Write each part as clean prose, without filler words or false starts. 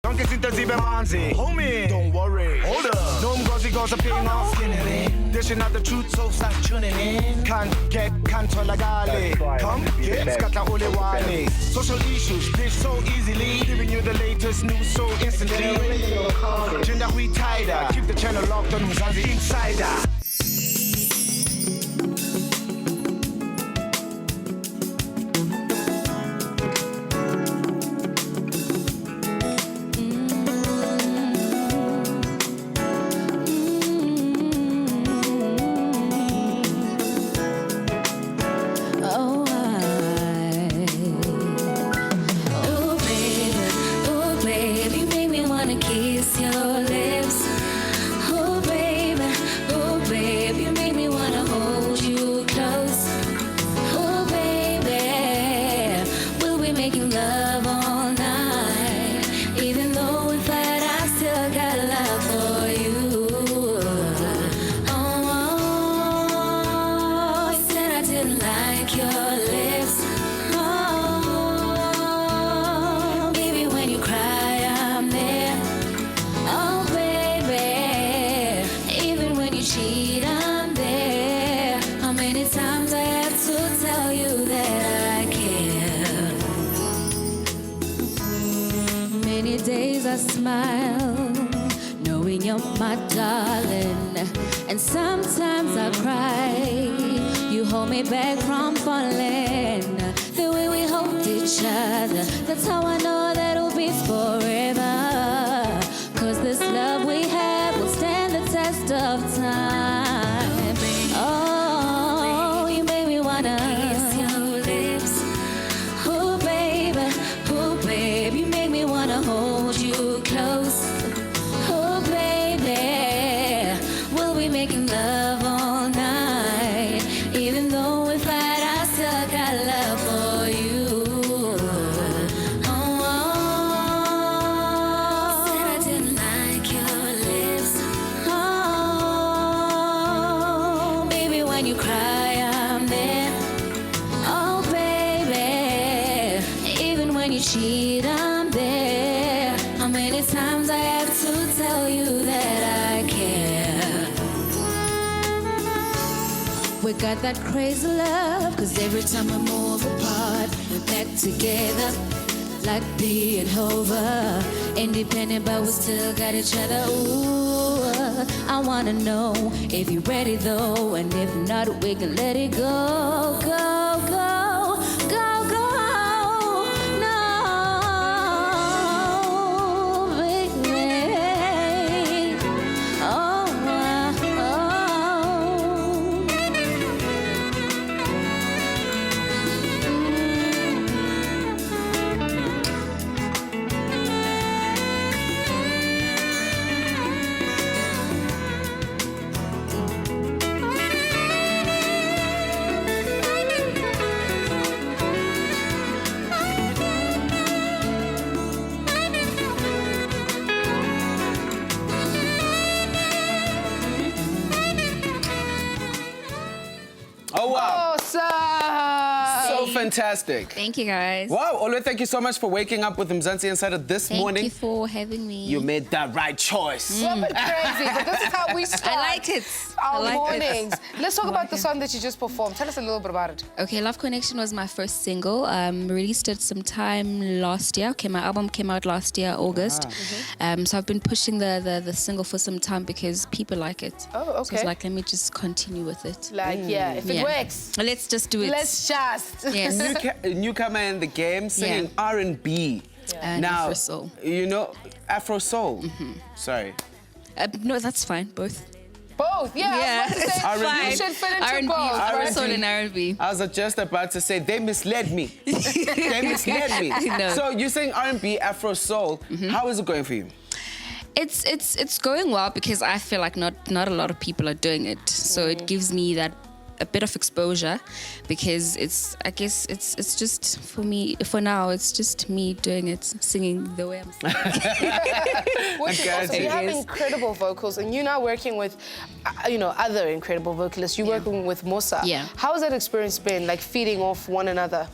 Yonke izinto zibe manzi. Homie, don't worry. Hold up. No mgozi goes up in our skin in it. Dishing out the truth, so start tuning in. Can't tolagale. Come get skata ole wale. Social issues, this so easily. Giving you the latest news so instantly. Gender we tighter. Keep the channel locked on Mzansi Insider. Days I smile, knowing you're my darling, and sometimes I cry. You hold me back from falling. The way we hold each other, that's how I know that it'll be forever. 'Cause this love we have will stand the test of time. Oh, you made me wanna kiss your lips. Oh, baby, you made me wanna hold you close. Oh, baby, we'll be making love all night. Even though we fight, I still got love for you. Oh, said I didn't like your lips. Oh, baby, when you cry, I'm there. Oh, baby, even when you cheat, I'm there. How many times I have to tell you that I care? We got that crazy love, 'cause every time we move apart, we're back together, like being over. Independent, but we still got each other. Ooh, I wanna know if you're ready though, and if not, we can let it go, go, go, go, go. Oh, wow. Awesome. So fantastic. Thank you, guys. Wow, Olu, thank you so much for waking up with Mzansi Insider this morning. Thank you for having me. You made the right choice. Well, but crazy, but this is how we start. I like it. Our I like mornings. it. Let's talk about the song that you just performed. Tell us a little bit about it. Okay, Love Connection was my first single. Released it sometime last year. Okay, my album came out last year, August. So I've been pushing the single for some time because people like it. Oh, So okay. it's like, let me just continue with it. Like, yeah, if it works, Let's just do it. let's just. Yes. Newcomer in the game, singing R&B. And Now, Afro Soul. you know, Afro Soul. Sorry. No, that's fine. Both. Both, yeah. Yeah, I was about to say, it's you fine. should fit into R&B, both. Afro right? Soul and R&B. I was just about to say, they misled me. They misled me. I know. So you sing R&B, Afro Soul. How is it going for you? It's going well because I feel like not a lot of people are doing it. So it gives me that a bit of exposure because I guess it's just for me, for now, it's just me doing it, singing the way I'm singing. Which is awesome. You have incredible vocals, and you're now working with, other incredible vocalists. You're working with Musa. Yeah. How has that experience been, like feeding off one another?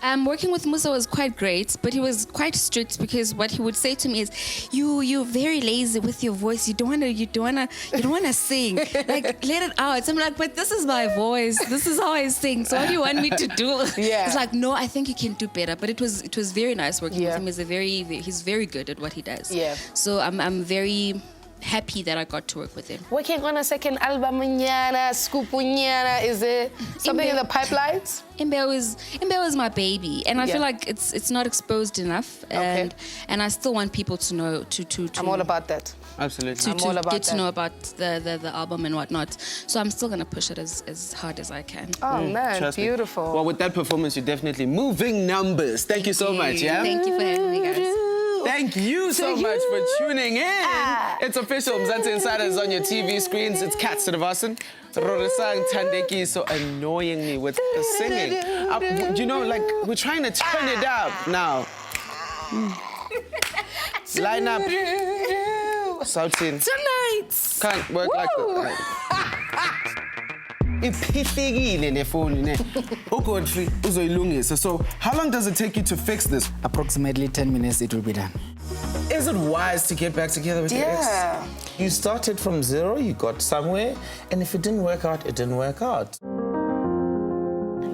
Working with Musa was quite great, but he was quite strict because what he would say to me is, "You're very lazy with your voice. You don't wanna sing. Like, let it out." So I'm like, "But this is my voice. This is how I sing. So what do you want me to do?" Yeah. It's like, "No, I think you can do better." But it was very nice working with him. He's very good at what he does. Yeah. So I'm very happy that I got to work with him. Working on a second album, scoop, is there something in the pipelines? Imbe is my baby, and I feel like it's not exposed enough, and I still want people to know to I'm all about that. Absolutely. I'm all about get to that. know about the album and whatnot. So I'm still gonna push it as hard as I can. Oh man, Trust me. beautiful. Well, with that performance, you're definitely moving numbers. Thank you so much, yeah? Thank you for having me, guys. Thank you so much for tuning in. It's official. Mzansi Insider is on your TV screens. It's Cats to the Vasan. Rorisang Tandeki is so annoying me with the singing. You know, like, we're trying to turn it up now. Line up. Southing. Tonight. Can't work like that. Iphihlikile le phone ne. Ugodfrey uzoyilungisa. So, how long does it take you to fix this? Approximately 10 minutes, it will be done. Is it wise to get back together with your ex? Yeah. You started from zero, you got somewhere, and if it didn't work out, it didn't work out.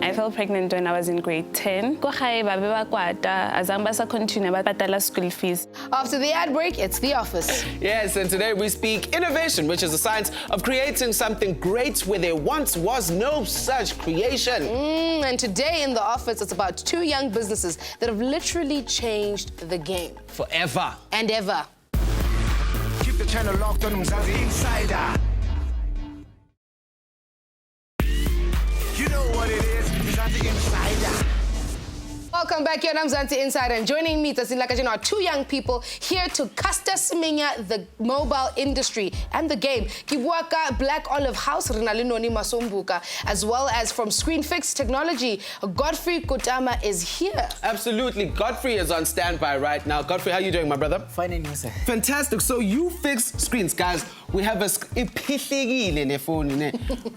I fell pregnant when I was in grade 10. Ko gae ba be ba kwata azang ba sa continue ba patala school fees. After the ad break, it's The Office. Yes, and today we speak innovation, which is the science of creating something great where there once was no such creation. And today in The Office, it's about two young businesses that have literally changed the game. Forever. And ever. Keep the channel locked on Mzansi Insider. You know what it is, Mzansi Insider. Welcome back here, I'm Mzansi Insider, and joining me, are two young people here to Kasta Siminya, the mobile industry and the game. Kibuaka Black Olive House, Rinalino Masombuka, as well as from Screen Fix Technology, Godfrey Kutama is here. Absolutely. Godfrey is on standby right now. Godfrey, how are you doing, my brother? Fine, and you, sir. Fantastic. So you fix screens, guys. We have a iphihlikile le phone ne.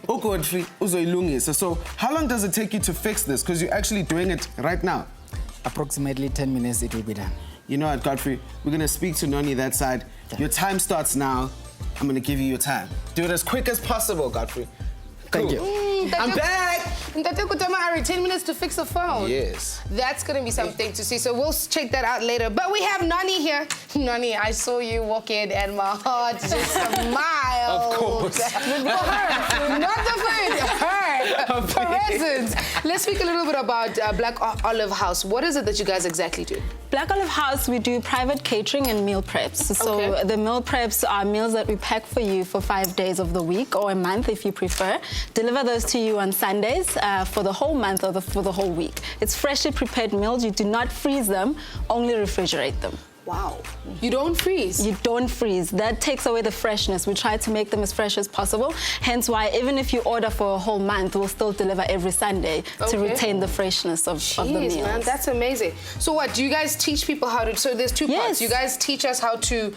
Godfrey uzoyilungisa. So how long does it take you to fix this? Because you're actually doing it right now. Approximately 10 minutes, it will be done. You know what, Godfrey? We're going to speak to Noni that side. Yeah. Your time starts now. I'm going to give you your time. Do it as quick as possible, Godfrey. Thank Cool. you. I'm back! Ntate Kutama, Ari, 10 minutes to fix a phone. Yes. That's going to be something to see, so we'll check that out later. But we have Nani here. Nani, I saw you walk in and my heart just smiled. Of course. For her, not the food, her presence. Let's speak a little bit about Black Olive House. What is it that you guys exactly do? Black Olive House, we do private catering and meal preps. So the meal preps are meals that we pack for you for 5 days of the week or a month if you prefer. Deliver those to you on Sundays for the whole month or for the whole week. It's freshly prepared meals. You do not freeze them, only refrigerate them. Wow. You don't freeze? You don't freeze. That takes away the freshness. We try to make them as fresh as possible. Hence why even if you order for a whole month, we'll still deliver every Sunday to retain the freshness of the meals. Man, that's amazing. So what, do you guys teach people how to, so there's two parts. Yes. You guys teach us how to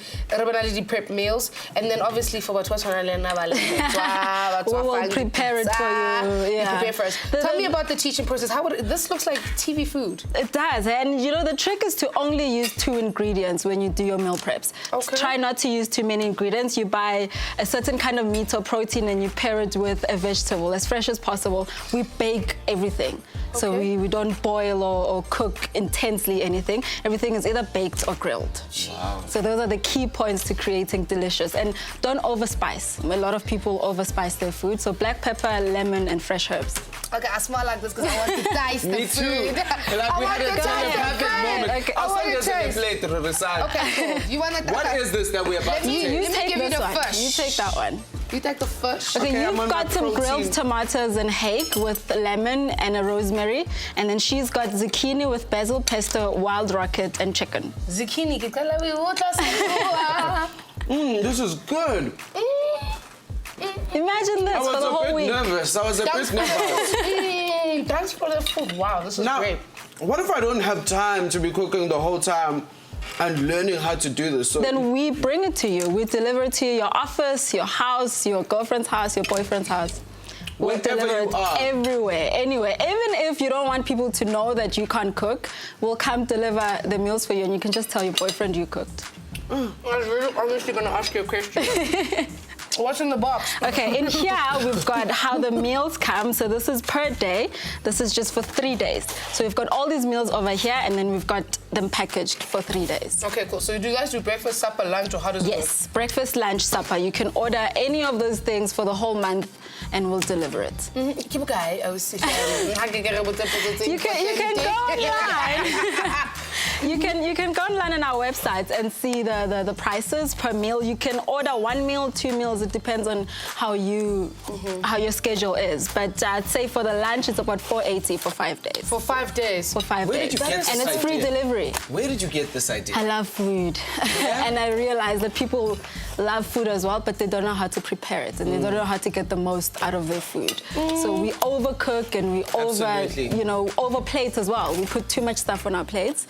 prep meals, and then obviously for what we will prepare it for you. You prepare first. Tell me about the teaching process. How would this looks like TV food. It does, and you know the trick is to only use 2 ingredients when you do your meal preps. Okay. Try not to use too many ingredients. You buy a certain kind of meat or protein and you pair it with a vegetable as fresh as possible. We bake everything. So we don't boil or cook intensely anything. Everything is either baked or grilled. Wow. So those are the key points to creating delicious. And don't overspice. A lot of people overspice their food. So black pepper, lemon, and fresh herbs. Okay, I smell like this because I want to dice the Me food. too. Like we had a perfect moment. Okay. I'll I send want us to a taste. plate, Rorisang. Okay, cool. You want to? What is this that we're about to You taste? Let me give you this the one. fish. You take that one. You take the fish. Okay, I'm you've on my got some protein. grilled tomatoes and hake with lemon and a rosemary. And then she's got zucchini with basil pesto, wild rocket, and chicken. Zucchini. This is good. Imagine this for the whole week. I was a bit nervous. Thanks for the food. Wow, this is Now, great. what if I don't have time to be cooking the whole time and learning how to do this? So Then we bring it to you. We deliver it to your office, your house, your girlfriend's house, your boyfriend's house. We'll Wherever deliver you it are. everywhere, anywhere. Even if you don't want people to know that you can't cook, we'll come deliver the meals for you and you can just tell your boyfriend you cooked. I was really honestly going to ask you a question. What's in the box? Okay, in here we've got how the meals come. So this is per day. This is just for 3 days. So we've got all these meals over here and then we've got them packaged for 3 days. Okay, cool. So do you guys do breakfast, supper, lunch, or how does it work? Yes, breakfast, lunch, supper. You can order any of those things for the whole month and we'll deliver it. Keep a guy. I was You can go online. You can go online on our website and see the prices per meal. You can order 1 meal, 2 meals. It depends on how your schedule is. But I'd say for the lunch, it's about $4.80 for 5 days. For 5 days? For 5 Where days. did you get And this it's free idea? delivery. Where did you get this idea? I love food. And I realize that people love food as well, but they don't know how to prepare it and they don't know how to get the most out of their food. So we overcook and we overplate as well. We put too much stuff on our plates.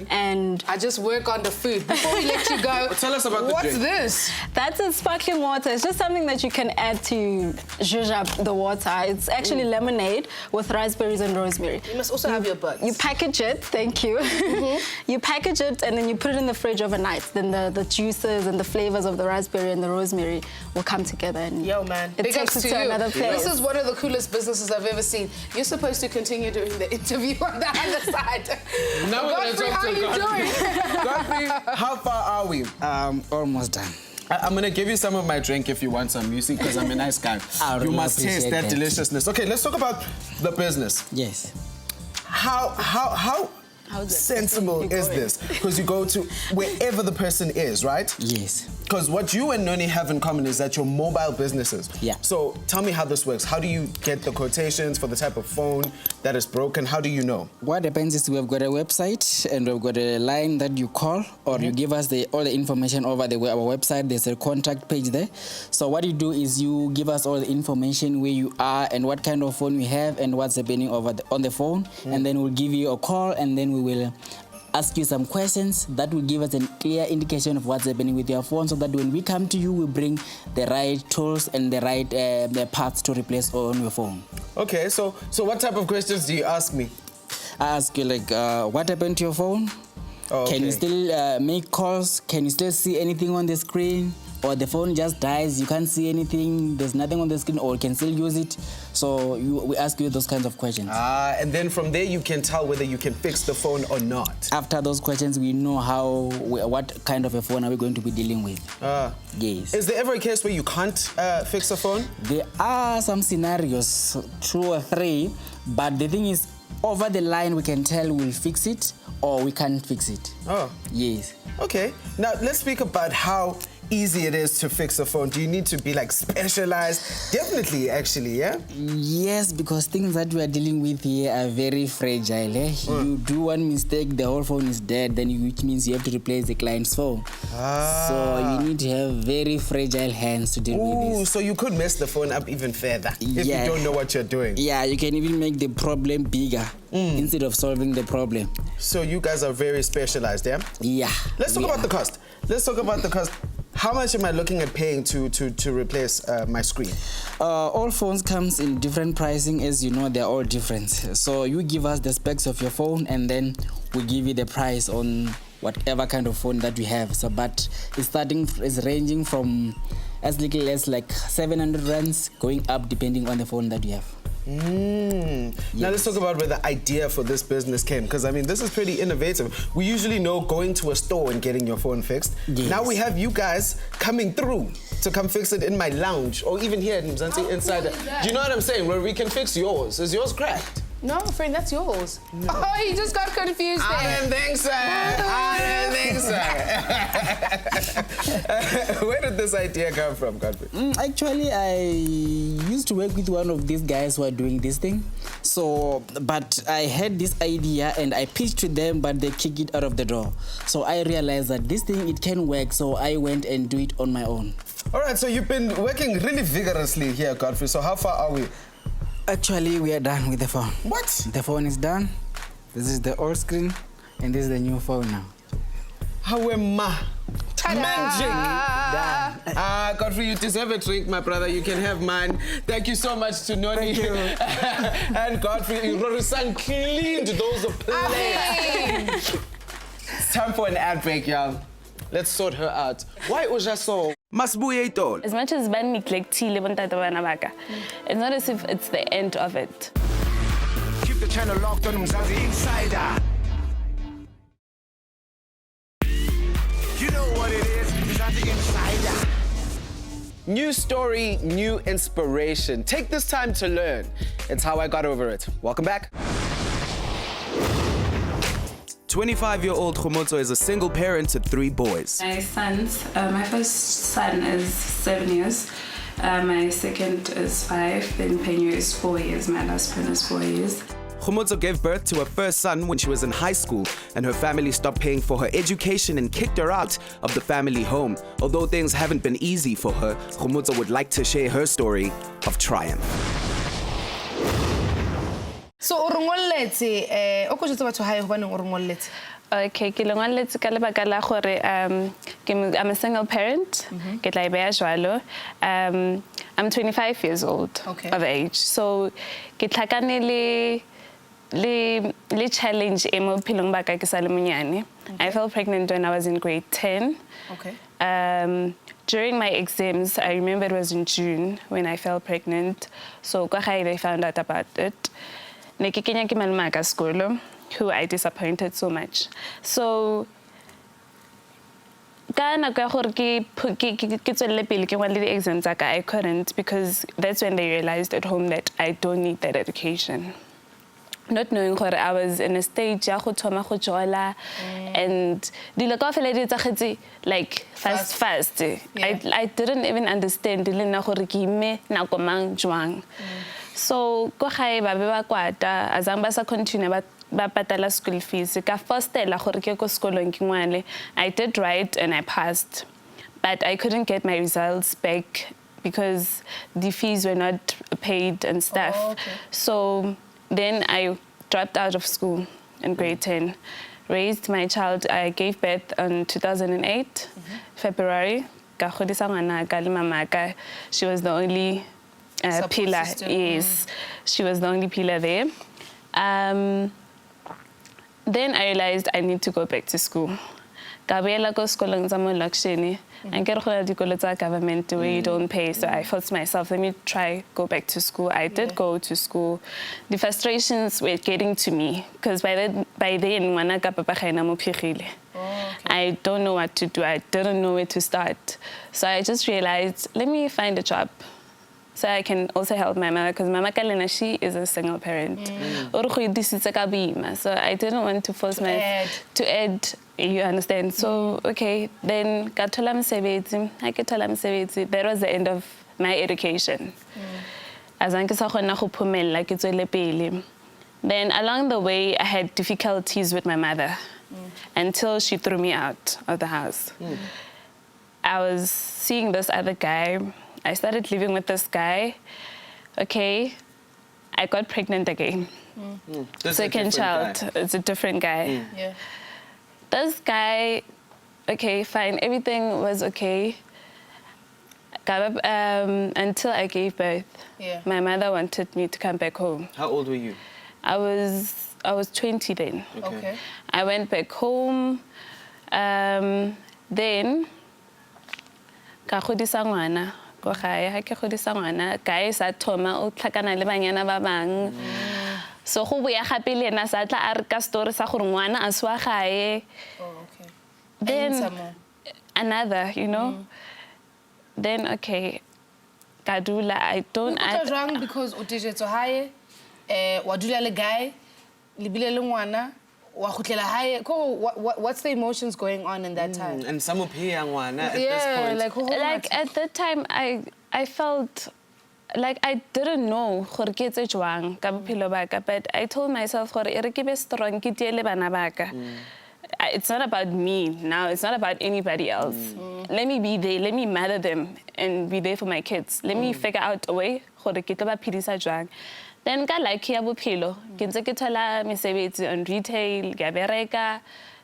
And I just work on the food. Before we let you go, Tell us about the what's drink. this? that's a sparkling water. It's just something that you can add to zhuzh up the water. It's actually lemonade with raspberries and rosemary. You must also have your buds. You package it, thank you. You package it and then you put it in the fridge overnight. Then the juices and the flavors of the raspberry and the rosemary will come together and Yo, man. it Big takes ups it to to you. another place. This is one of the coolest businesses I've ever seen. You're supposed to continue doing the interview on the other side. Now we're gonna Godfrey, talk how to you doing? Godfrey, how far are we? Almost done. I'm gonna give you some of my drink if you want some. You see, because I'm a nice guy. I You really must taste appreciate that that. deliciousness. Okay, let's talk about the business. Yes. How sensible is this? Because you go to wherever the person is, right? Yes. Because what you and Noni have in common is that you're mobile businesses. Yeah. So tell me how this works. How do you get the quotations for the type of phone that is broken? How do you know? What happens is we've got a website and we've got a line that you call or you give us all the information over our website. There's a contact page there. So what you do is you give us all the information where you are and what kind of phone we have and what's happening on the phone. And then we'll give you a call and then we will ask you some questions that will give us a clear indication of what's happening with your phone so that when we come to you, we bring the right tools and the right the parts to replace on your phone. Okay, so what type of questions do you ask me? I ask you like, what happened to your phone? Oh, Can you okay. still make calls? Can you still see anything on the screen? Or the phone just dies, you can't see anything, there's nothing on the screen, or you can still use it. So we ask you those kinds of questions. And then from there you can tell whether you can fix the phone or not. After those questions, we know what kind of a phone are we going to be dealing with. Yes. Is there ever a case where you can't fix a phone? There are some scenarios, 2 or 3, but the thing is, over the line we can tell we'll fix it or we can't fix it. Oh. Yes. Okay. Now let's speak about how easy it is to fix a phone. Do you need to be like specialized? Definitely, actually, yeah? Yes, because things that we are dealing with here are very fragile. You do one mistake, the whole phone is dead, which means you have to replace the client's phone. So you need to have very fragile hands to deal with this. So you could mess the phone up even further if Yeah. you don't know what you're doing. Yeah, you can even make the problem bigger instead of solving the problem. So you guys are very specialized, yeah? Yeah. Let's talk about the cost. Let's talk about the cost. How much am I looking at paying to replace my screen? All phones comes in different pricing. As you know, they're all different. So you give us the specs of your phone and then we give you the price on whatever kind of phone that we have. So, but it's ranging from as little as like 700 rands going up depending on the phone that you have. Now let's talk about where the idea for this business came, because I mean this is pretty innovative. We usually know going to a store and getting your phone fixed. Yes. Now we have you guys coming through to come fix it in my lounge or even here at Mzansi Insider. Do you know what I'm saying? Where we can fix yours. Is yours cracked? No, friend, that's yours. No. Oh, he just got confused there. I didn't think so. I didn't think so. Where did this idea come from, Godfrey? Actually, I used to work with one of these guys who are doing this thing. So, but I had this idea and I pitched to them, but they kicked it out of the door. So I realized that this thing, it can work. So I went and do it on my own. All right, so you've been working really vigorously here, Godfrey. So how far are we? Actually, we are done with the phone. What? The phone is done. This is the old screen, and this is the new phone now. How am I? Magic. Ah, Godfrey, you deserve a drink, my brother. You can have mine. Thank you so much to Noni. Thank you. And Godfrey, Rorisan cleaned those plates. It's time for an ad break, y'all. Let's sort her out. Why Ujaso? Masbuye itol. As much as ban neglectile bontata bana baka, it's not as if it's the end of it. Keep the channel locked on Mzansi Insider. You know what it is, Mzansi Insider. New story, new inspiration. Take this time to learn. It's how I got over it. Welcome back. 25-year-old Khomotso is a single parent to 3 boys. My sons, my first son is 7 years, my second is 5, then Penyo is 4 years, my last one is 4 years. Khomotso gave birth to her first son when she was in high school, and her family stopped paying for her education and kicked her out of the family home. Although things haven't been easy for her, Khomotso would like to share her story of triumph. So o rongoletse o ko jetse batho hae hobane o rongoletse. Okay, ke lengwaletse ka lebaka la gore I'm a single parent. Ke tla e beya jwalo. I'm 25 years old of age. So ke tlhakane le challenge e mo bophelong ba ka ke sa le monyane. I fell pregnant when I was in grade 10. During my exams, I remember it was in June when I fell pregnant. So kwa gae they found out about it. Ne ke kenya ke maloma ka sekolo, who I disappointed so much. So ka nako ya gore ke tswelele pele ke ngwale di-exams tsa ka, I couldn't, because that's when they realized at home that I don't need that education. Not knowing gore I was in a stage ya go thoma go jola, and dilo kaofela di tsagetse like fast. I didn't even understand le nna gore ke ime nako mang jwang. So go gae ba be ba kwata azang ba sa continue ba patala school fees ka fostela gore ke go sekolong ke ngwale. I did right and I passed, but I couldn't get my results back because the fees were not paid and stuff. So then I dropped out of school in grade 10, raised my child. I gave birth in 2008, February. Ka godisa ngwana ka le mamaka. She was the only pillar. Yes, she was the only pillar there. Then I realized I need to go back to school. Gabriela go sekolong tsa mo Laksheni. And get a government where you don't pay. So I thought to myself, let me try go back to school. I did go to school. The frustrations were getting to me because by then I don't know what to do. I didn't know where to start. So I just realized, let me find a job so I can also help my mother, because Mama Kalena, she is a single parent. So I didn't want to force to add. You understand? So, okay, then that was the end of my education. Then along the way, I had difficulties with my mother until she threw me out of the house. I was seeing this other guy. I started living with this guy. Okay, I got pregnant again. Second child, it's a different guy. This guy, okay, fine, everything was okay. Until I gave birth. My mother wanted me to come back home. How old were you? I was 20 then. Okay. I went back home. Then, ka godisa ngwana go gae ha ke godisa ngwana guy sa thoma o tlhakana le banyana ba bang. So go boya gape le ena sa tla a re ka story sa gore ngwana a swa gae. Then another, you know. Then okay, kadula I don't. It's wrong because o dijetso hae wa dula le guy le bile le ngwana wa khutlela hae. What's the emotions going on in that time? And some of ngwana at this point. Like at that time I felt like I didn't know gore ke etse jwang ka bophelo ba ka, but I told myself gore e re ke be strong ke tiele bana ba ka. It's not about me now, it's not about anybody else. Let me be there, let me mother them and be there for my kids. Let me figure out a way gore ke tla ba phidisa jwang. Then ka like ya bophelo ke ntse ke thola mesebetsi on retail, ke bereka,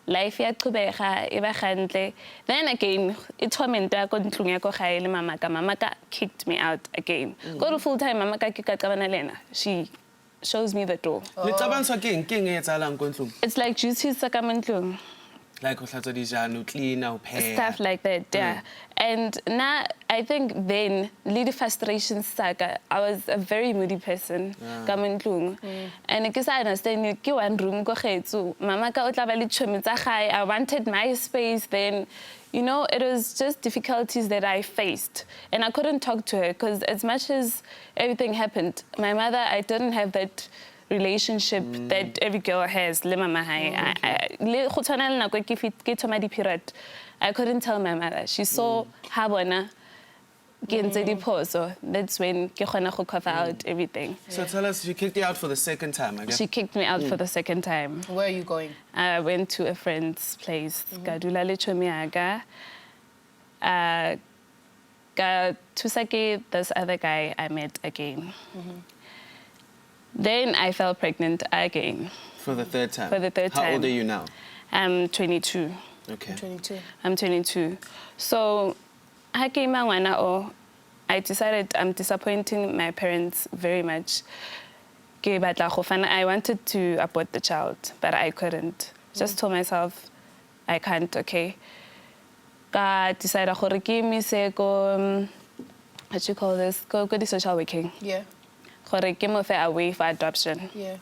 life ya qhubega e ba gantle. Then again it tormented ya ko ntlong ya ko gae le mamaka kicked me out again. Go to full time mamaka ke ka qabana lena. She shows me the door. Licabangiswa keng e etsahalang ko ntlong? It's like duties tsa ka mo ntlong. Like o hlatswa dijana, clean, o pheha. Stuff like that, yeah. And now I think then little frustrations saga. I was a very moody person. And because I understand you one room go getso. Mama ka o tla ba le tšhomi tsa gae. I wanted my space then. You know, it was just difficulties that I faced. And I couldn't talk to her because as much as everything happened, my mother, I didn't have that relationship that every girl has. Le mama hai. I couldn't tell my mother. She saw habona. So that's when ke khona go cover out everything. So tell us, she kicked you out for the second time, I guess? She kicked me out for the second time. Where are you going? I went to a friend's place. Kadula le chomiaga. Tusaki, this other guy I met again. Then I fell pregnant again. For the third time? For the third time. How old are you now? I'm 22. Okay. 22. I'm 22. So, I decided I'm disappointing my parents very much. I wanted to abort the child, but I couldn't. Just told myself, I can't, okay. I decided to give me what you call this? Go to social working. Yeah. Away for adoption. Yeah.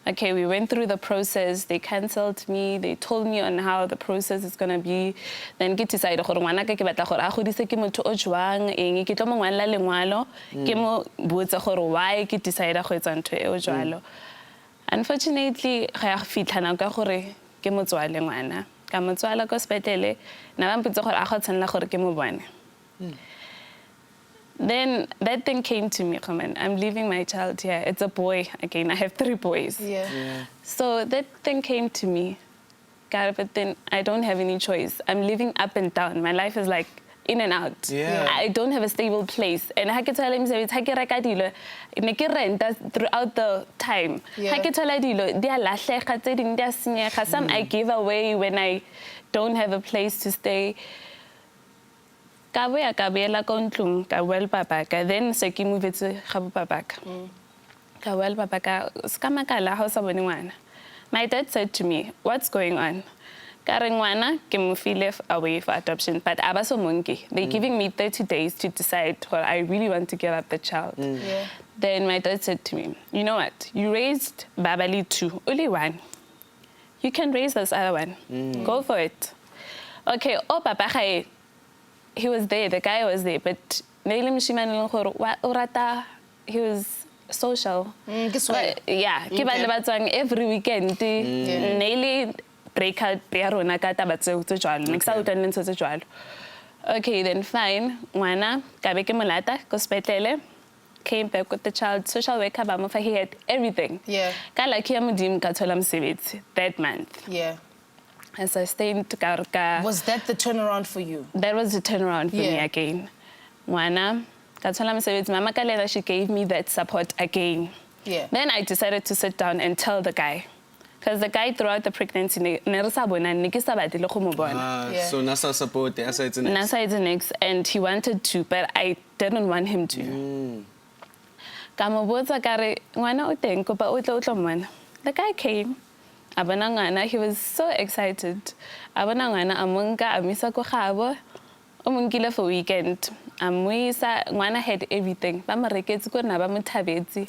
Okay, we went through the process. They cancelled me. They told me on how the process is gonna be. Then get decided gore ngwana ka ke batla gore a godise ke motho o jwang eng ke tlo mo ngwana lengwalo ke mo botsa gore why ke decide go etsa ntho e o jwalo. Unfortunately ga ya fitlhana ka gore ke motswale ngwana ka motswala ko sepetlele na ba mpitse gore a go tshwanela gore ke mo bone. Then that thing came to me, I'm leaving my child here. It's a boy again. I have 3 boys. Yeah. So that thing came to me. God, but then I don't have any choice. I'm living up and down. My life is like in and out. Yeah. I don't have a stable place. And I can tell him throughout the time. Some I give away when I don't have a place to stay. Then se ke movetse ga babaka. Ka well babaka ska makala ha sa bone ngwana. My dad said to me, "What's going on?" Ka re ngwana ke mo file away for adoption, but abaso monki. They're giving me 30 days to decide what I really want to give up the child. Yeah. Then my dad said to me, "You know what? You raised Babali 2, only 1. You can raise this other one. Go for it." Okay, oh papa he was there, the guy was there, but he was social. Yeah, every weekend. Nearly break out. Okay, then fine. Wana, kabeke mulata, kospetele. Came back with the child. Social worker, he had everything. Yeah. That month. Yeah. As I stayed to Karka. Was that the turnaround for you? That was the turnaround for me again. Mama Kalena, she gave me that support again. Yeah. Then I decided to sit down and tell the guy. Because the guy throughout the pregnancy, So Nasa support, Nasa is the next, and he wanted to, but I didn't want him to. The guy came. He was so excited. For weekend. Had everything.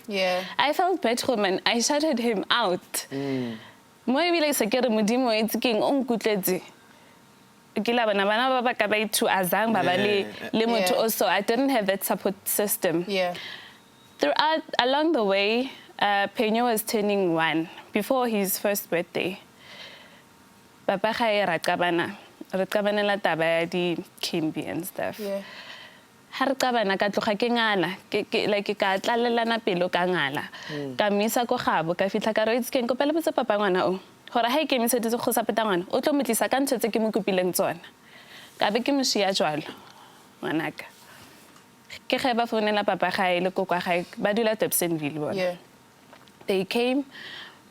Yeah. I felt bad, man. I shouted him out. Also, I didn't have that support system. Yeah. Along the way, Peño was turning 1 before his first birthday. Papa khae rakabana la taba ya di kimbi and stuff. Yeah. Ha rakabana ka tloga ke ngala like ka tlalelana pelo ka ngala. Ka misa go gabo ka fitla ka re itse ke kopela botsa papa ngwana o. Gore ha ke msetetse go sa peta ngwana, o tlo motlisa ka ntse ke mo kopileng tsona. Ka be ke moshia jwalo. Ngwanaka. Ke ge ba founela papa khae le kokwa khae ba dula Tepsenville bona. Yeah. They came.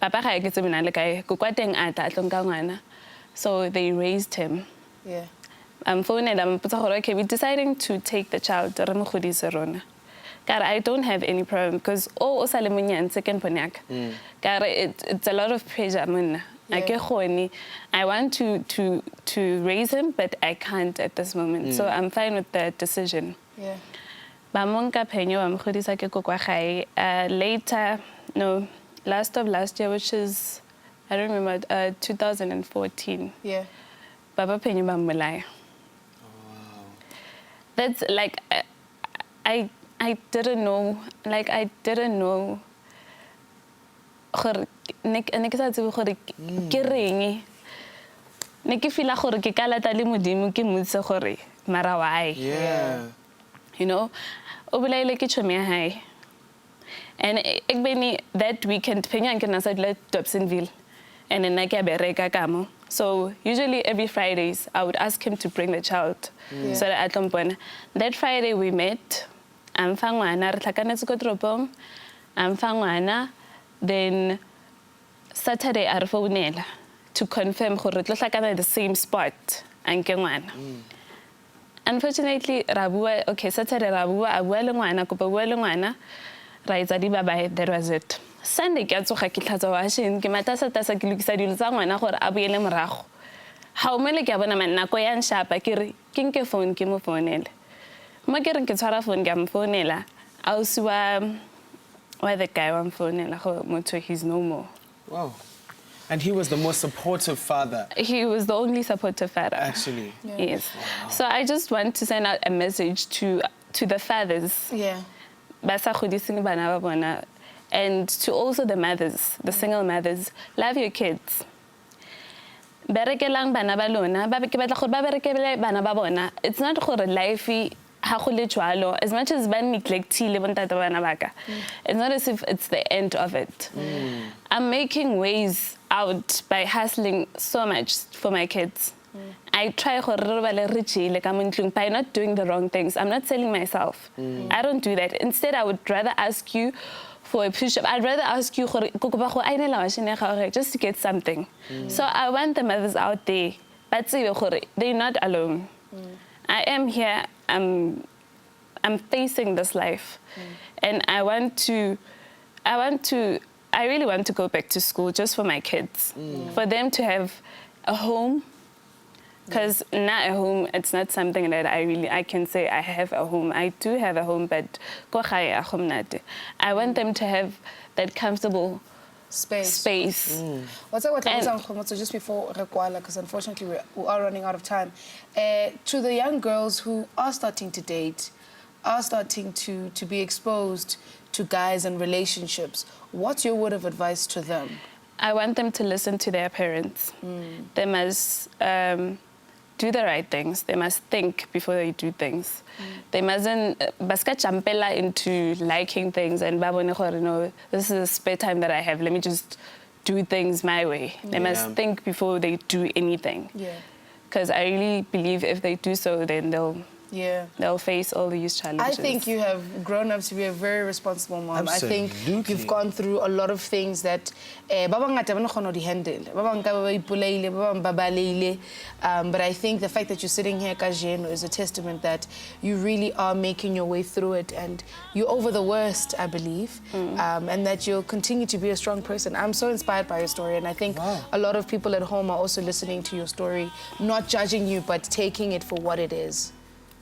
Papa ga ke tsebana le kae go kwa teng a tla tlong ka ngwana So they raised him. Yeah. Okay, we're deciding to take the child. God, I don't have any problem because second God, it's a lot of pressure. I want to raise him, but I can't at this moment. So I'm fine with the decision. Yeah. Later, no, last year, which is, I don't remember, 2014. Yeah. Baba penyo bamulai. That's like, I didn't know, like I didn't know. Ne ke sa tsebe gore ke reng ne ke feel gore ke ka lata le modimo ke motse gore mara why. Yeah. You know, o belaile ke tshome ya hae. And ek beni that weekend phenya nke na sa dula Dobsonville and then ke bereka kamo. So usually every Fridays I would ask him to bring the child so that at some point. That Friday we met. I'm fangwana re tlhakanetse ko tropong. I'm fangwana. Then Saturday I phonela to confirm gore tlo tlhakana the same spot anke ngwana. Unfortunately rabua okay Saturday rabua a bua le ngwana kopa bua le ngwana ra etsa di bye, that was it. Sunday ke tsoga ke tlhatsa washing ke matasa ke lokisa dilo tsa ngwana gore a boele morago. Ha o mele ke bona nako ya nshapa ke re ke nke phone ke mo phonele. Ma ke re ke tshwara phone ke mo phonela a o siwa why the guy on phone he's no more. Wow. And he was the most supportive father. He was the only supportive father. Actually. Yeah. Yes. Wow. So I just want to send out a message to the fathers. Yeah. And to also the mothers, the single mothers, love your kids. Berekelang bana ba lona, ba ke batla gore ba berekele bana ba bona. It's not gore life as much as ban neglectile bontata bana baka. It's not as if it's the end of it. I'm making ways out by hustling so much for my kids. I try by not doing the wrong things. I'm not selling myself. I don't do that. Instead, I would rather ask you for a push-up. I'd rather ask you just to get something. So I want the mothers out there, but they're not alone. I am here. I'm facing this life, and I really want to go back to school just for my kids, for them to have a home. Because not a home, it's not something that I can say I have a home. I do have a home, but I want them to have that comfortable space. What's up with so just before Rekwala, because unfortunately we are running out of time. To the young girls who are starting to date, are starting to be exposed to guys and relationships, what's your word of advice to them? I want them to listen to their parents. They must do the right things. They must think before they do things. They mustn't baska champela into liking things and no, this is a spare time that I have. Let me just do things my way. They must think before they do anything. Because I really believe if they do so, then they'll face all these challenges. I think you have grown up to be a very responsible mom. Absolutely. I think you've gone through a lot of things that but I think the fact that you're sitting here is a testament that you really are making your way through it, and you're over the worst, I believe, and that you'll continue to be a strong person. I'm so inspired by your story, and I think a lot of people at home are also listening to your story, not judging you, but taking it for what it is.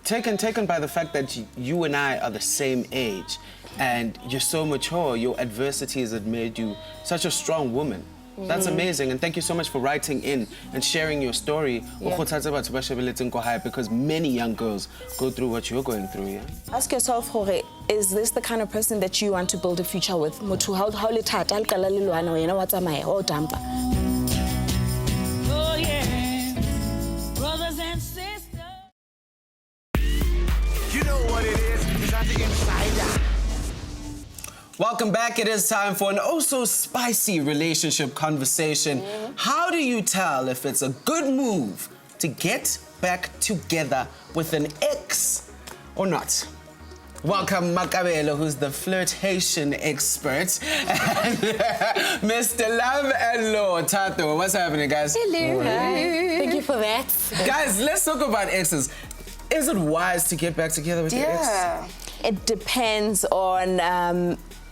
Taken by the fact that you and I are the same age, and you're so mature. Your adversities have made you such a strong woman. That's amazing, and thank you so much for writing in and sharing your story. Because many young girls go through what you're going through. Yeah. Ask yourself, Jorge, is this the kind of person that you want to build a future with? Oh yeah, brothers and sisters. You know what it is, Mzansi Insider. Welcome back. It is time for an oh-so-spicy relationship conversation. How do you tell if it's a good move to get back together with an ex or not? Welcome, Makabelo, who's the flirtation expert, and Mr. Love and Law, Tato. What's happening, guys? Hello. Hi. Thank you for that. Guys, let's talk about exes. Is it wise to get back together with your ex? It depends on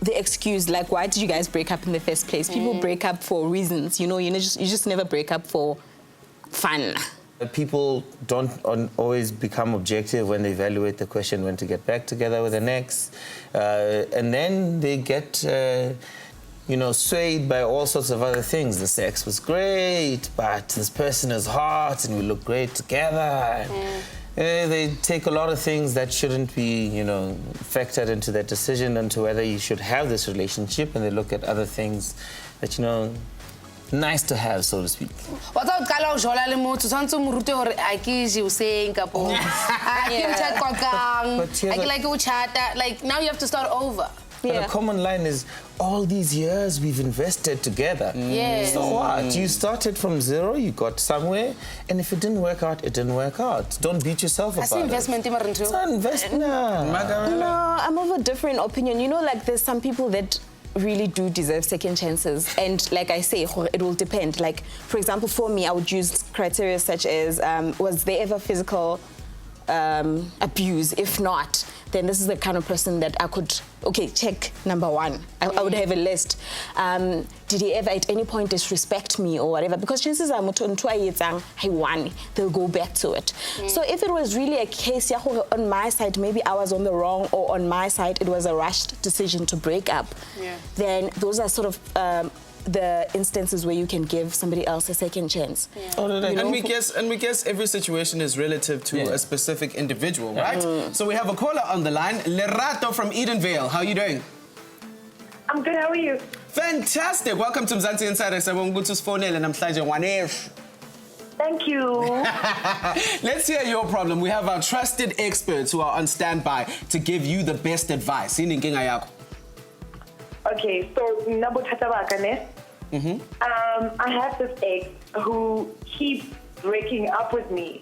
the excuse. Like, why did you guys break up in the first place? People break up for reasons. You just never break up for fun. People don't always become objective when they evaluate the question when to get back together with an ex. And then they get, swayed by all sorts of other things. The sex was great, but this person is hot and we look great together. They take a lot of things that shouldn't be, factored into their decision into whether you should have this relationship, and they look at other things that, nice to have, so to speak. What about Kala Jola Lemoto? Santum Rute or Aki, you saying, Kapo? Like, now you have to start over. But a common line is, all these years we've invested together. So what? You started from zero, you got somewhere, and if it didn't work out, it didn't work out. Don't beat yourself about it. Investment. It's not investment. No, I'm of a different opinion. Like, there's some people that really do deserve second chances, and like I say, it will depend. Like, for example, for me, I would use criteria such as was there ever physical abuse? If not, then this is the kind of person that I could, check number one. I would have a list. Did he ever at any point disrespect me or whatever? Because chances are they'll go back to it. So if it was really a case on my side, maybe I was on the wrong, or on my side it was a rushed decision to break up, then those are sort of the instances where you can give somebody else a second chance. And we guess every situation is relative to a specific individual, right? So we have a caller on the line, Lerato from Edenvale. How are you doing? I'm good, how are you? Fantastic. Welcome to Mzansi Insider. Thank you. Let's hear your problem. We have our trusted experts who are on standby to give you the best advice. Okay, so I have this ex who keeps breaking up with me.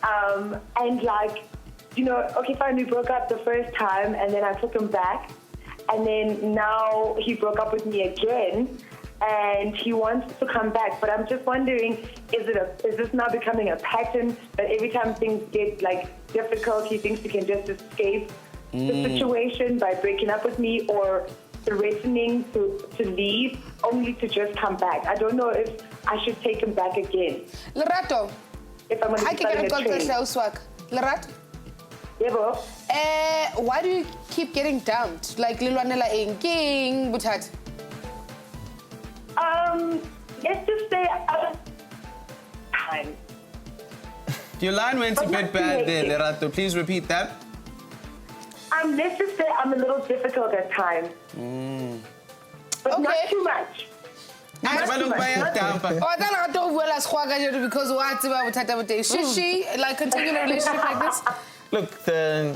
And fine, we broke up the first time and then I took him back. And then now he broke up with me again and he wants to come back. But I'm just wondering, is this now becoming a pattern that every time things get difficult, he thinks he can just escape the situation by breaking up with me, or threatening to leave only to just come back? I don't know if I should take him back again. Lerato, if I'm going to be starting a train. Lerato? Yeah, bro. Why do you keep getting dumped? Like Lilwanela King, Butat? Let's just say time. Your line went a bit bad there, Lerato. Please repeat that. Let's just say I'm a little difficult at times. But not too much. Should she continue a relationship like this? Look, the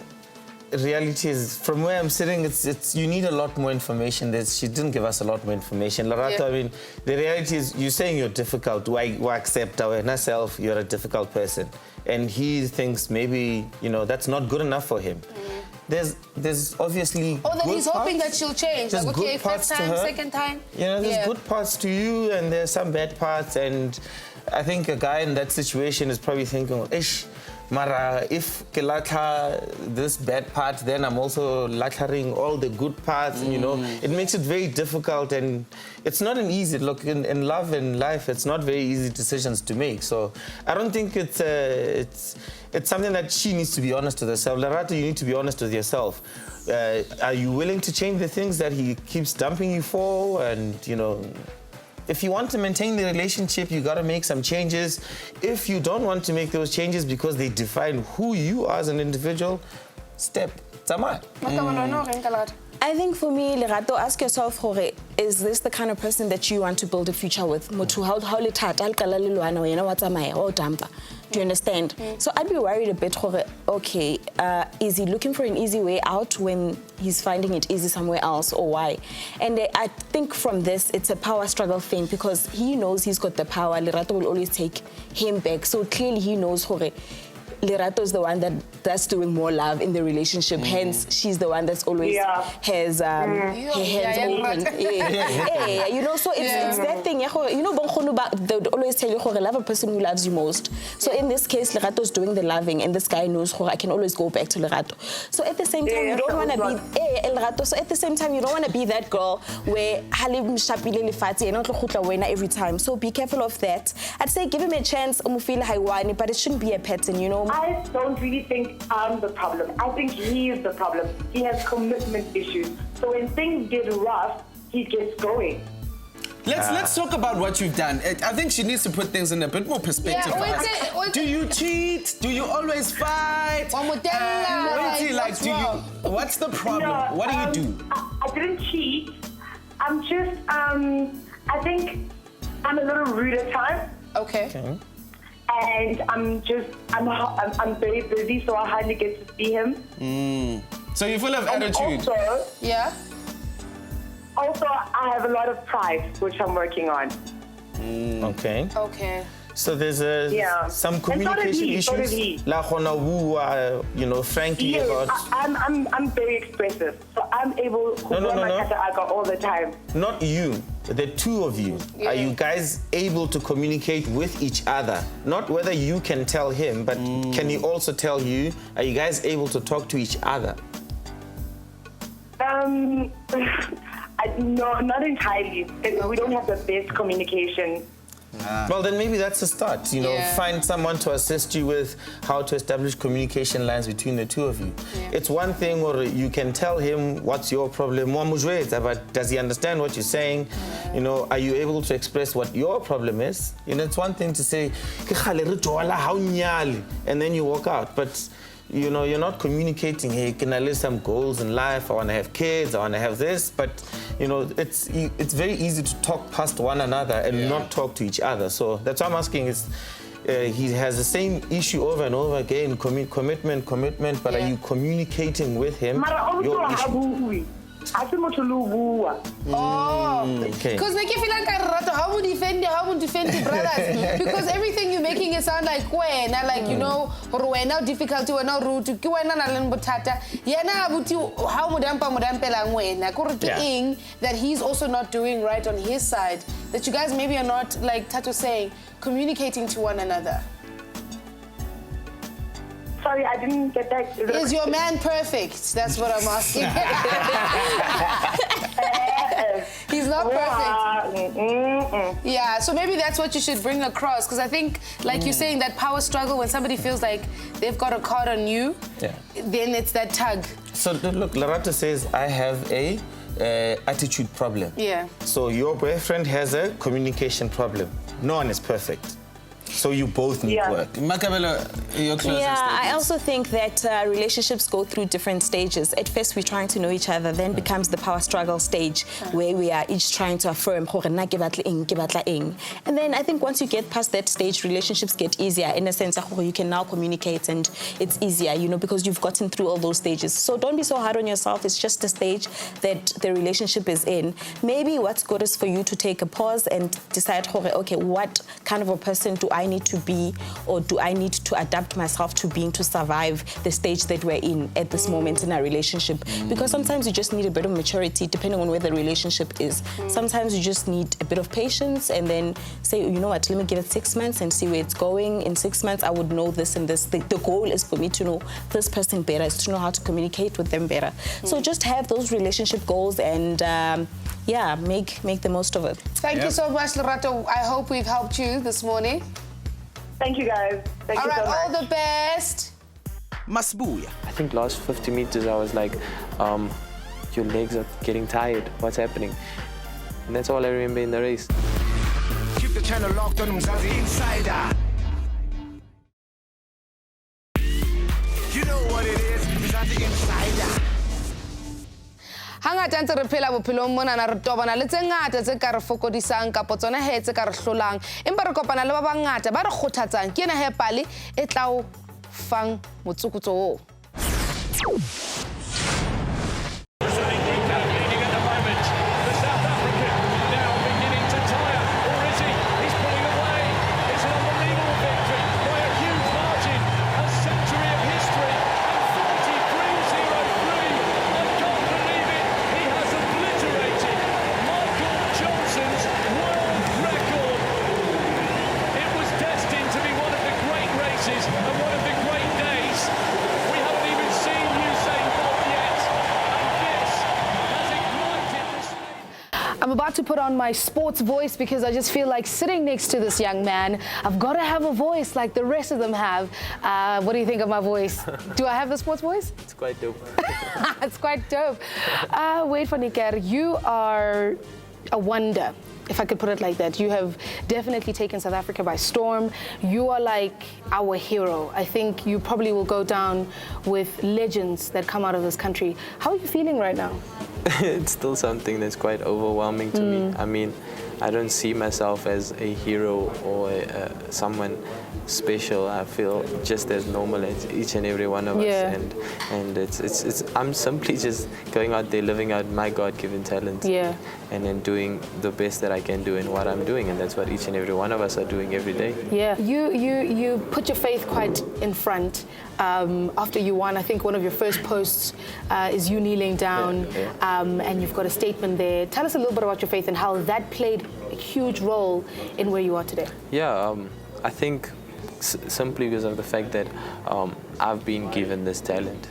reality is, from where I'm sitting, it's you need a lot more information. She didn't give us a lot more information. Lerato, I mean, the reality is, you're saying you're difficult. Why accept yourself? You're a difficult person, and he thinks maybe that's not good enough for him. There's obviously then he's hoping that she'll change. There's like, first time, second time. There's good parts to you and there's some bad parts, and I think a guy in that situation is probably thinking, ish, Mara, if ke latha this bad part, then I'm also lathering all the good parts, and it makes it very difficult, and it's not an easy look in love and life. It's not very easy decisions to make. So I don't think it's something that she needs to be honest with herself. Lerato, you need to be honest with yourself. Are you willing to change the things that he keeps dumping you for? And if you want to maintain the relationship, you got to make some changes. If you don't want to make those changes because they define who you are as an individual, step. I think for me, Lerato, ask yourself, is this the kind of person that you want to build a future with? Do you understand? So I'd be worried a bit, is he looking for an easy way out when he's finding it easy somewhere else, or why? And I think from this, it's a power struggle thing, because he knows he's got the power. Lerato will always take him back. So clearly he knows, Lerato is the one that's doing more love in the relationship. Hence, she's the one that's always has her hands open. Yeah. You know, so it's that thing. You know, they would always tell you, love a person who loves you most. So in this case, Lerato's doing the loving, and this guy knows, I can always go back to Lerato. So at the same time, you don't want to be Lerato. So at the same time, you don't want to be that girl where every time. So be careful of that. I'd say give him a chance, but it shouldn't be a pattern, you know. I don't really think I'm the problem. I think he is the problem. He has commitment issues. So when things get rough, he gets going. Let's talk about what you've done. I think she needs to put things in a bit more perspective for us. Do you cheat? Do you always fight? What's the problem? No, what do you do? I didn't cheat. I'm just, I think I'm a little rude at times. Okay. And I'm very busy, so I hardly get to see him. So you're full of attitude. Also, I have a lot of pride, which I'm working on. Okay. So there's some communication issues. So did he. You know, frankly yes, about. I'm very expressive, so I'm able to all the time. Not you, the two of you. Are you guys able to communicate with each other? Not whether you can tell him, but can he also tell you? Are you guys able to talk to each other? No, not entirely. We don't have the best communication. Well, then maybe that's a start. You know, find someone to assist you with how to establish communication lines between the two of you. It's one thing where you can tell him what's your problem, but does he understand what you're saying? You know, are you able to express what your problem is? You know, it's one thing to say, and then you walk out, but you know, you're not communicating, hey, can I list some goals in life? I want to have kids, I want to have this. But, you know, it's very easy to talk past one another and not talk to each other. So that's why I'm asking is, he has the same issue over and over again, commitment, but are you communicating with him your issue? Okay. Because I feel like how would defend the brothers? Because everything you're making it sound like like you know, or now difficulty, or now rude, that he's also not doing right on his side. That you guys maybe are not, like Tato saying, communicating to one another. Sorry, I didn't get that. Is your man perfect? That's what I'm asking. He's not perfect. Yeah, so maybe that's what you should bring across. Because I think, like you're saying, that power struggle, when somebody feels like they've got a card on you, then it's that tug. So look, Lerato says, I have a attitude problem. Yeah. So your boyfriend has a communication problem. No one is perfect. So you both need work. Makabela, your closing statements. I also think that relationships go through different stages. At first, we're trying to know each other. Then becomes the power struggle stage, where we are each trying to affirm. And then I think once you get past that stage, relationships get easier in a sense that you can now communicate, and it's easier, you know, because you've gotten through all those stages. So don't be so hard on yourself. It's just a stage that the relationship is in. Maybe what's good is for you to take a pause and decide, okay, what kind of a person do I need to be, or do I need to adapt myself to being to survive the stage that we're in at this moment in our relationship? Because sometimes you just need a bit of maturity depending on where the relationship is. Sometimes you just need a bit of patience and then say, you know what, let me give it 6 months and see where it's going. In 6 months, I would know this and this. The goal is for me to know this person better, is to know how to communicate with them better. So just have those relationship goals and make the most of it. Thank you so much, Lerato. I hope we've helped you this morning. Thank you, guys. Thank you so much. All the best. Masbuya. I think last 50 meters I was like, your legs are getting tired. What's happening? And that's all I remember in the race. Keep the channel locked on Mzansi Insider. You know what it is, Mzansi Insider. Hangata ntse re phela bophelong mona na re tobana le tse ngata tse ka re fokodisang kapo tsona he tse ka re hlolang empa re kopana le ba bangata ba re kgothatsang ke ena he pale e tla o fang motsokotso o. about to put on my sports voice because I just feel like sitting next to this young man, I've got to have a voice like the rest of them have. What do you think of my voice? Do I have the sports voice? It's quite dope. It's quite dope. Wait for Nicker, you are a wonder, if I could put it like that. You have definitely taken South Africa by storm. You are like our hero. I think you probably will go down with legends that come out of this country. How are you feeling right now? It's still something that's quite overwhelming to me. I mean, I don't see myself as a hero or someone special. I feel just as normal as each and every one of us, and it's I'm simply just going out there, living out my God-given talent, and then doing the best that I can do in what I'm doing, and that's what each and every one of us are doing every day. Yeah, you put your faith quite in front. After you won, I think one of your first posts is you kneeling down, and you've got a statement there. Tell us a little bit about your faith and how that played a huge role in where you are today. Yeah, I think simply because of the fact that I've been given this talent.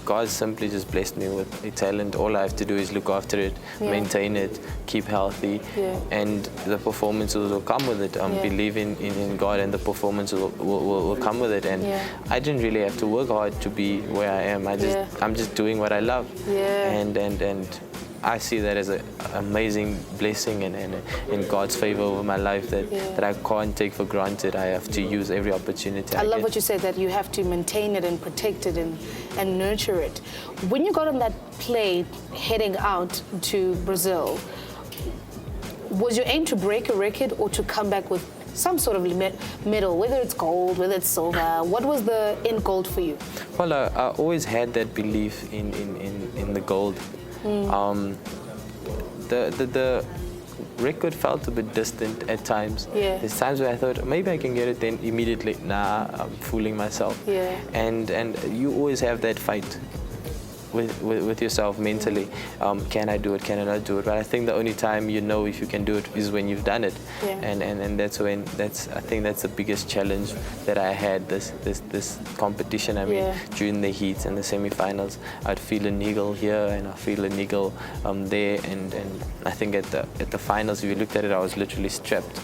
God simply just blessed me with a talent. All I have to do is look after it, maintain it, keep healthy, and the performances will come with it. Believe in God, and the performances will come with it. And I didn't really have to work hard to be where I am. I'm just doing what I love, and I see that as an amazing blessing and God's favor over my life that I can't take for granted. I have to use every opportunity. I love what you said, that you have to maintain it and protect it and nurture it. When you got on that plane heading out to Brazil, was your aim to break a record or to come back with some sort of medal, whether it's gold, whether it's silver? What was the end goal for you? Well, I always had that belief in the gold. The record felt a bit distant at times. There's times where I thought maybe I can get it, then immediately, nah, I'm fooling myself. And you always have that fight with yourself mentally. Can I do it? Can I not do it? But I think the only time you know if you can do it is when you've done it. And that's when I think that's the biggest challenge that I had this competition. I mean, during the heats and the semi-finals, I'd feel a niggle here and I feel a niggle there, and I think at the finals, if you looked at it, I was literally strapped.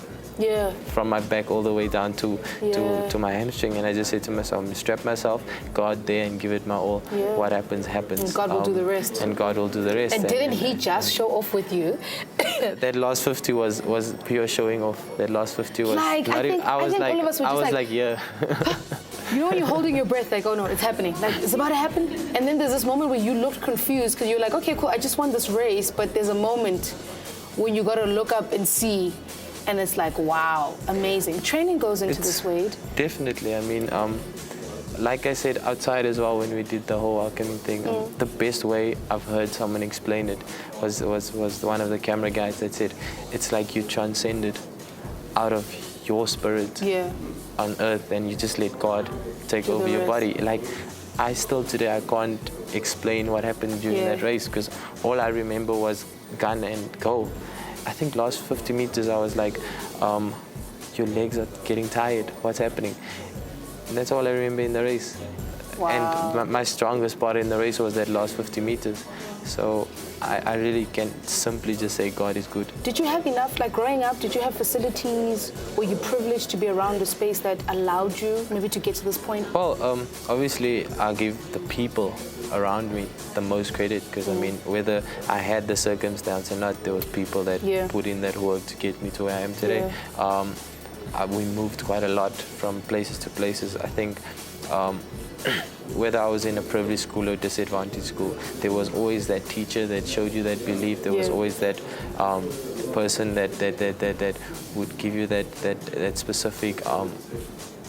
From my back all the way down to my hamstring, and I just said to myself, strap myself, go out there and give it my all. What happens, happens. And God will do the rest. And God will do the rest. And didn't he just show off with you? That last 50 was pure showing off. That last 50 was like, I think all of us were just like yeah. You know when you're holding your breath, like, oh no, it's happening. Like, it's about to happen. And then there's this moment where you looked confused because you're like, okay, cool, I just won this race. But there's a moment when you got to look up and see. And it's like, wow, amazing. Training goes into this, Wade. Definitely. I mean, like I said outside as well when we did the whole alchemy thing, the best way I've heard someone explain it was one of the camera guys that said, it's like you transcended out of your spirit on earth and you just let God take over your body. Like, I still today, I can't explain what happened during that race because all I remember was gun and go. I think last 50 meters I was like, your legs are getting tired, what's happening? And that's all I remember in the race. Wow. And my strongest part in the race was that last 50 meters. So I really can simply just say God is good. Did you have enough, like growing up, did you have facilities? Were you privileged to be around a space that allowed you maybe to get to this point? Well, obviously I give the people around me the most credit because I mean, whether I had the circumstance or not, there was people that put in that work to get me to where I am today. We moved quite a lot from places to places. I think whether I was in a privileged school or disadvantaged school, there was always that teacher that showed you that belief. There was always that person that would give you that specific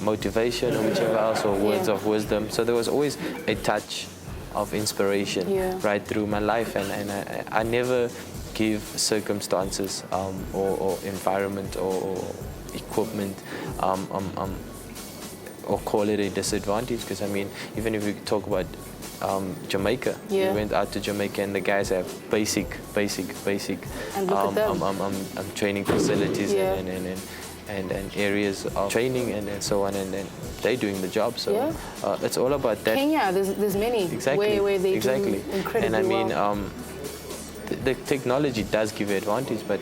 motivation or whichever else, or words of wisdom. So there was always a touch of inspiration right through my life, and I never give circumstances or environment or equipment or call it a disadvantage, because I mean, even if we talk about Jamaica, we went out to Jamaica and the guys have basic training facilities and areas of training and so on, and they're doing the job. So it's all about that. Kenya, there's many exactly where they exactly. do incredibly And I mean, well. the technology does give you advantage, but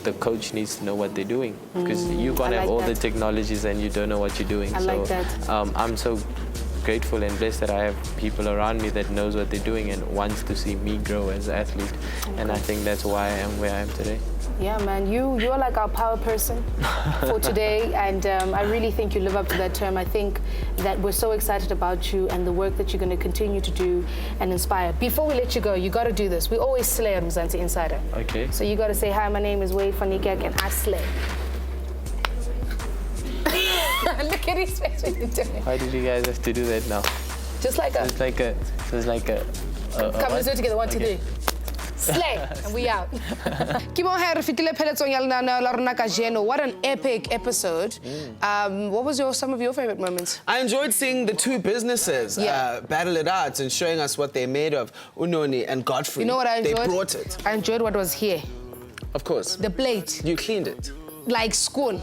the coach needs to know what they're doing, because you can't have all the technologies and you don't know what you're doing. I like that. I'm so grateful and blessed that I have people around me that knows what they're doing and wants to see me grow as an athlete. And I think that's why I am where I am today. Yeah, man, you're like our power person for today, and I really think you live up to that term. I think that we're so excited about you and the work that you're going to continue to do and inspire. Before we let you go, you got to do this. We always slay on Mzansi Insider. Okay. So you got to say, hi, my name is Wade Fanikak, and I slay. Look at his face when you do it. Why did you guys have to do that now? Just like a... It's like a... Come, let's do it together. 1, 2, 3. Slay, and we out. What an epic episode. What was some of your favorite moments? I enjoyed seeing the two businesses battle it out and showing us what they're made of, Unoni and Godfrey. You know what I enjoyed? They brought it. I enjoyed what was here. Of course. The plate. You cleaned it. Like spoon.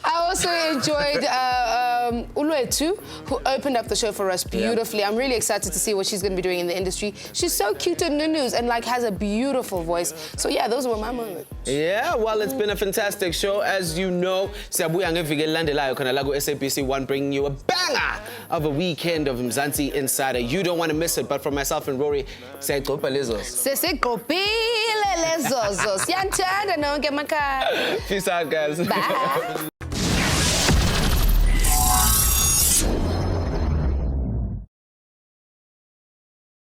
I also enjoyed Uluetu, who opened up the show for us beautifully. I'm really excited to see what she's going to be doing in the industry. She's so cute in the news and like has a beautiful voice. So yeah, those were my moments. Yeah, well, it's been a fantastic show. As you know, Siabuya ngeviki elandelayo khona la ku SABC 1 bringing you a banger of a weekend of Mzansi Insider. You don't want to miss it. But for myself and Rory, siyagqobha lezos. Sesigqobhile lezozo. Siyanthanda nonke emakhaya. Peace out, guys. Bye.